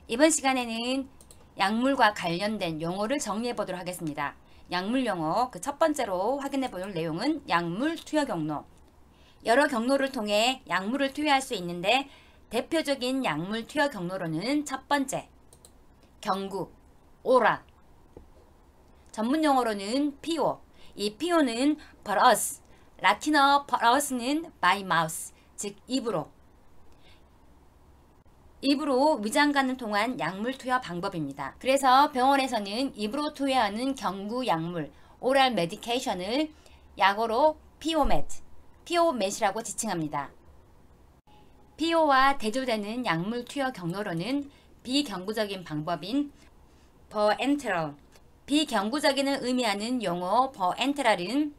이번 시간에는 약물과 관련된 용어를 정리해 보도록 하겠습니다. 약물 용어 그 첫 번째로 확인해 볼 내용은 약물 투여 경로. 여러 경로를 통해 약물을 투여할 수 있는데 대표적인 약물 투여 경로로는 첫 번째, 경구, 오랄. 전문 용어로는 PO. 이 PO는 pus, 라틴어 pus는 by mouth, 즉 입으로 위장관을 통한 약물 투여 방법입니다. 그래서 병원에서는 입으로 투여하는 경구 약물, 오랄 메디케이션을 약어로 POMed이라고 지칭합니다. PO와 대조되는 약물 투여 경로로는 비경구적인 방법인 parenteral, 비경구적인을 의미하는 용어 parenteral은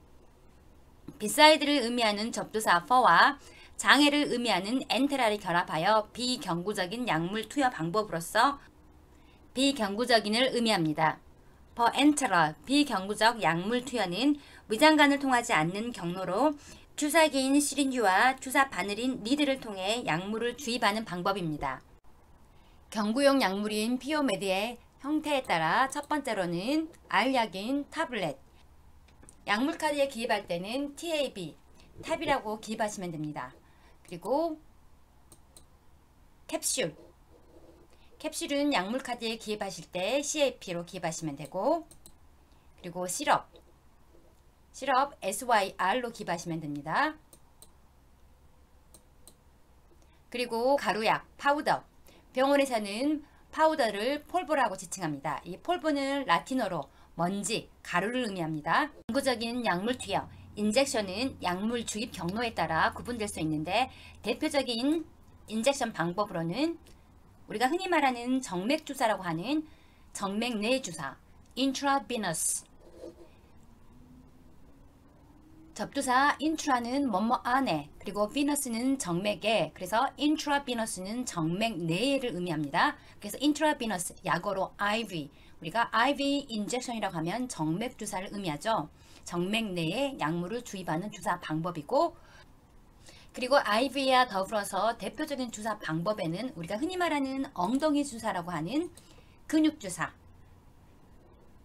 beside를 의미하는 접두사 for와 장애를 의미하는 엔테랄이 결합하여 비경구적인 약물 투여 방법으로서 비경구적인을 의미합니다. parenteral, 비경구적 약물 투여는 위장관을 통하지 않는 경로로 주사기인 시린지와 주사 바늘인 니들을 통해 약물을 주입하는 방법입니다. 경구용 약물인 피오메드의 형태에 따라 첫 번째로는 알약인 타블렛, 약물 카드에 기입할 때는 TAB, 탑이라고 기입하시면 됩니다. 그리고 캡슐은 약물 카드에 기입하실 때 CAP로 기입하시면 되고, 그리고 시럽 SYR로 기입하시면 됩니다. 그리고 가루약, 파우더, 병원에서는 파우더를 폴보라고 지칭합니다. 이 폴보는 라틴어로 먼지, 가루를 의미합니다. 경구적인 약물 투여, 인젝션은 약물 주입 경로에 따라 구분될 수 있는데 대표적인 인젝션 방법으로는 우리가 흔히 말하는 정맥 주사라고 하는 정맥 내 주사, intravenous. 접두사 intra는 뭐뭐 안에, 그리고 venus는 정맥에, 그래서 intravenous는 정맥 내를 의미합니다. 그래서 intravenous, 약어로 IV, 우리가 IV 인젝션이라고 하면 정맥 주사를 의미하죠. 정맥 내에 약물을 주입하는 주사 방법이고, 그리고 IV와 더불어서 대표적인 주사 방법에는 우리가 흔히 말하는 엉덩이 주사라고 하는 근육 주사,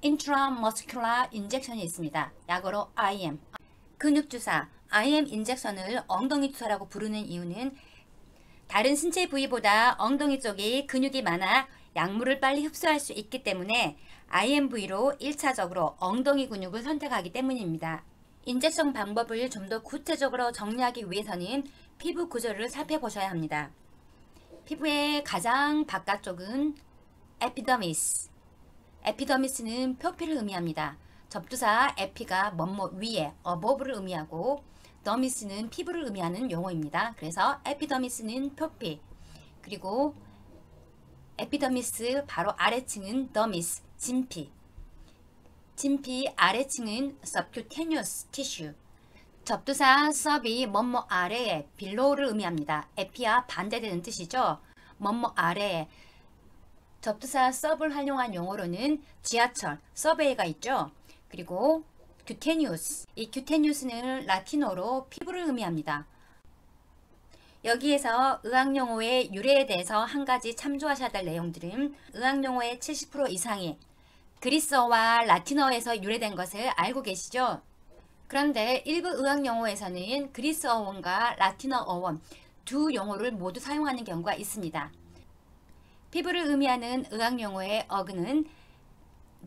intramuscular 인젝션이 있습니다. 약어로 IM. 근육 주사, IM 인젝션을 엉덩이 주사라고 부르는 이유는 다른 신체 부위보다 엉덩이 쪽이 근육이 많아 약물을 빨리 흡수할 수 있기 때문에 IMV로 1차적으로 엉덩이 근육을 선택하기 때문입니다. 인젝션 방법을 좀 더 구체적으로 정리하기 위해서는 피부 구조를 살펴보셔야 합니다. 피부의 가장 바깥쪽은 에피더미스는 표피를 의미합니다. 접두사 에피가 뭐뭐 위에, above를 의미하고 더미스는 피부를 의미하는 용어입니다. 그래서 에피더미스는 표피, 그리고 에피더미스 바로 아래층은 더미스, 진피 아래층은 subcutaneous tissue. 접두사 sub이 뭐뭐 아래에, below를 의미합니다. 에피와 반대되는 뜻이죠. 뭐뭐 아래에. 접두사 sub을 활용한 용어로는 지하철, 서베이가 있죠. 그리고 cutaneous, 이 cutaneous는 라틴어로 피부를 의미합니다. 여기에서 의학용어의 유래에 대해서 한 가지 참조하셔야 될 내용들은 의학용어의 70% 이상이 그리스어와 라틴어에서 유래된 것을 알고 계시죠? 그런데 일부 의학용어에서는 그리스어원과 라틴어어원 두 용어를 모두 사용하는 경우가 있습니다. 피부를 의미하는 의학용어의 어근은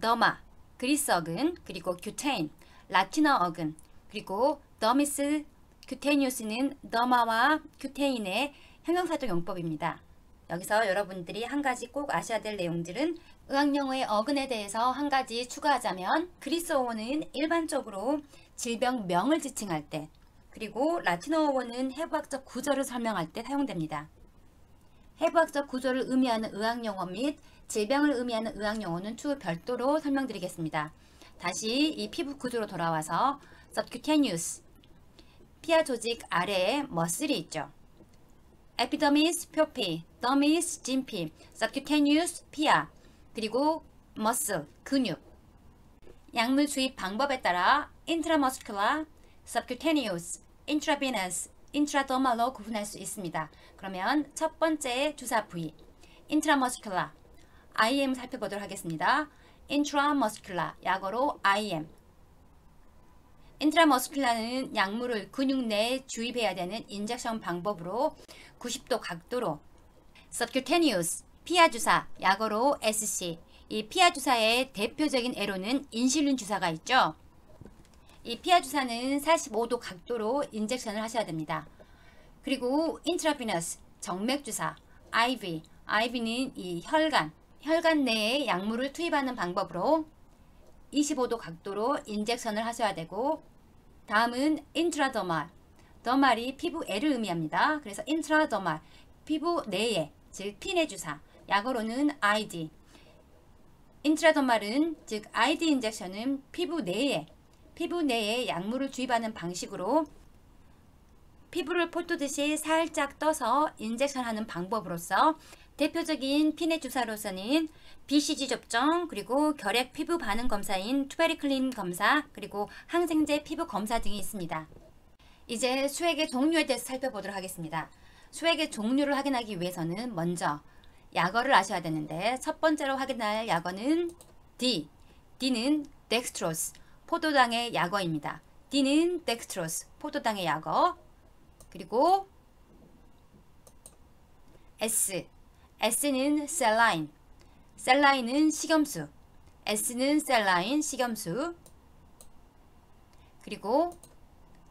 더마, 그리스 어근, 그리고 규테인, 라틴어 어근, 그리고 더미스, 규테니우스는 더마와 규테인의 형용사적 용법입니다. 여기서 여러분들이 한 가지 꼭 아셔야 될 내용들은 의학용어의 어근에 대해서 한 가지 추가하자면 그리스어어는 일반적으로 질병명을 지칭할 때, 그리고 라틴어어는 해부학적 구조를 설명할 때 사용됩니다. 해부학적 구조를 의미하는 의학용어 및 질병을 의미하는 의학용어는 추후 별도로 설명드리겠습니다. 다시 이 피부 구조로 돌아와서 subcutaneous, 피하 조직 아래에 머슬이 있죠. 에피더미스, 표피, 더미스, 진피, subcutaneous, 피하, 그리고 muscle, 근육. 약물 주입 방법에 따라 intramuscular, subcutaneous, intravenous, intradermal로 구분할 수 있습니다. 그러면 첫 번째 주사 부위, intramuscular, IM 살펴보도록 하겠습니다. intramuscular, 약어로 IM. 인트라머스큘라는 약물을 근육 내에 주입해야 되는 인젝션 방법으로 90도 각도로. subcutaneous, 피하주사, 약어로 SC. 이 피하주사의 대표적인 예로는 인슐린 주사가 있죠. 이 피하주사는 45도 각도로 인젝션을 하셔야 됩니다. 그리고 intravenous, 정맥주사, IV. IV는 이 혈관 내에 약물을 투입하는 방법으로 25도 각도로 인젝션을 하셔야 되고, 다음은 인트라더말. 더말이 피부에를 의미합니다. 그래서 인트라더말, 피부 내에, 즉 피내 주사, 약어로는 ID. 인트라더말은 즉 ID 인젝션은 피부 내에 약물을 주입하는 방식으로 피부를 포토듯이 살짝 떠서 인젝션하는 방법으로서 대표적인 피내 주사로서는 BCG 접종, 그리고 결핵 피부 반응 검사인 투베리클린 검사, 그리고 항생제 피부 검사 등이 있습니다. 이제 수액의 종류에 대해서 살펴보도록 하겠습니다. 수액의 종류를 확인하기 위해서는 먼저 약어를 아셔야 되는데, 첫 번째로 확인할 약어는 D. D는 덱스트로스, 포도당의 약어입니다. D는 덱스트로스, 포도당의 약어. 그리고 S. S는 셀라인. 셀라인은 식염수. S는 셀라인, 식염수. 그리고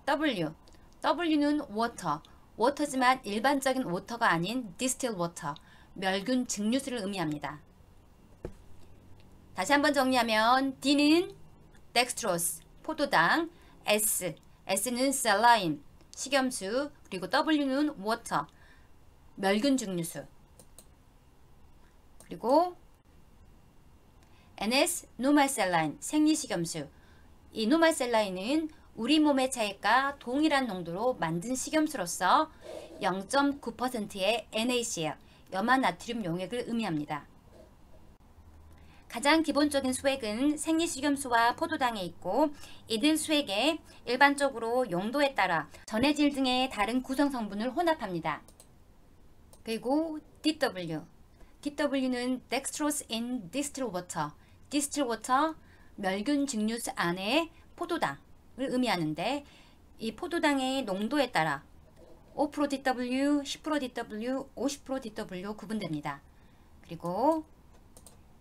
W. W는 워터. 워터지만 일반적인 워터가 아닌 디스틸 워터, 멸균 증류수를 의미합니다. 다시 한번 정리하면 D는 덱스트로스, 포도당. S는 셀라인, 식염수. 그리고 W는 워터, 멸균 증류수. 그리고 NS, 노말셀라인, 생리식염수. 이 노말셀라인은 우리 몸의 체액과 동일한 농도로 만든 식염수로서 0.9%의 NaCl, 염화나트륨 용액을 의미합니다. 가장 기본적인 수액은 생리식염수와 포도당에 있고, 이들 수액에 일반적으로 용도에 따라 전해질 등의 다른 구성 성분을 혼합합니다. 그리고 DW는 dextrose in distilled water. distilled water, 멸균 증류수 안에 포도당을 의미하는데, 이 포도당의 농도에 따라 5% DW, 10% DW, 50% DW 구분됩니다. 그리고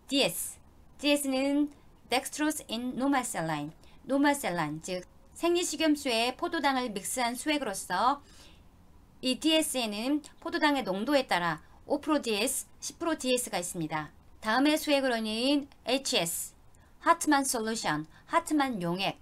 DS는 dextrose in normal saline. normal saline, 즉 생리식염수에 포도당을 믹스한 수액으로서 이 DS에는 포도당의 농도에 따라 5% DS, 10% DS가 있습니다. 다음의 수액으로는 HS, 하트만 솔루션, 하트만 용액.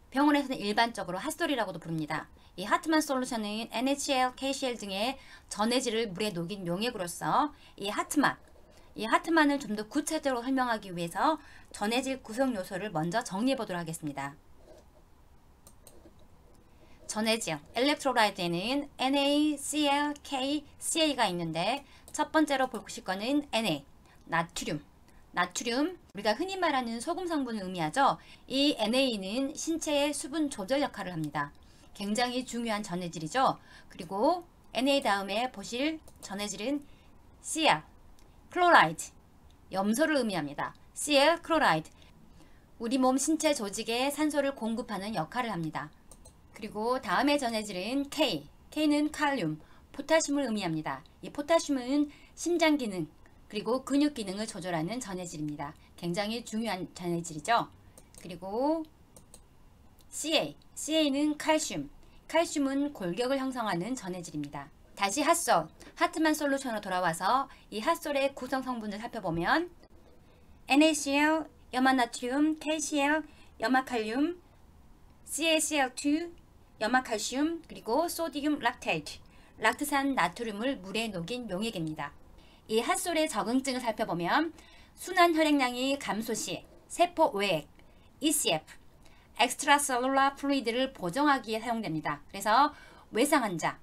병원에서는 일반적으로 핫솔이라고도 부릅니다. 이 하트만 솔루션은 NaCl, KCl 등의 전해질을 물에 녹인 용액으로서 이 하트만을 좀 더 구체적으로 설명하기 위해서 전해질 구성 요소를 먼저 정리해 보도록 하겠습니다. 전해질, 엘렉트로라이트에는 NaCl, K, Ca가 있는데, 첫 번째로 보실 거는 Na, 나트륨, 우리가 흔히 말하는 소금 성분을 의미하죠. 이 NA는 신체의 수분 조절 역할을 합니다. 굉장히 중요한 전해질이죠. 그리고 Na 다음에 보실 전해질은 Cl, 클로라이드, 염소를 의미합니다. Cl, 클로라이드, 우리 몸 신체 조직에 산소를 공급하는 역할을 합니다. 그리고 다음의 전해질은 K는 칼륨, 포타슘을 의미합니다. 이 포타슘은 심장 기능, 그리고 근육 기능을 조절하는 전해질입니다. 굉장히 중요한 전해질이죠. 그리고 Ca는 칼슘은 골격을 형성하는 전해질입니다. 다시 하트만 솔루션으로 돌아와서 이 핫솔의 구성 성분을 살펴보면 NaCl, 염화나트륨, KCl, 염화칼륨, CaCl2, 염화칼슘, 그리고 소디움 락테이트, 락트산 나트륨을 물에 녹인 용액입니다. 이 핫솔의 적응증을 살펴보면 순환 혈액량이 감소 시 세포 외액, ECF, 엑스트라셀룰라 플루이드를 보정하기에 사용됩니다. 그래서 외상 환자,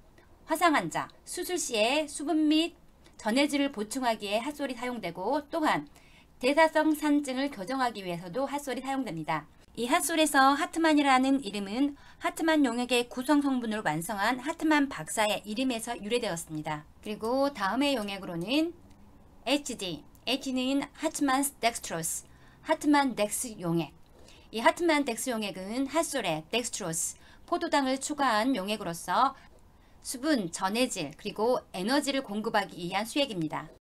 화상 환자, 수술 시에 수분 및 전해질을 보충하기에 핫솔이 사용되고, 또한 대사성 산증을 교정하기 위해서도 핫솔이 사용됩니다. 이 핫솔에서 하트만이라는 이름은 하트만 용액의 구성 성분으로 완성한 하트만 박사의 이름에서 유래되었습니다. 그리고 다음의 용액으로는 HD, AT는 하트만스 덱스트로스, 하트만 덱스 용액. 이 하트만 덱스 용액은 핫솔에 덱스트로스, 포도당을 추가한 용액으로서 수분, 전해질, 그리고 에너지를 공급하기 위한 수액입니다.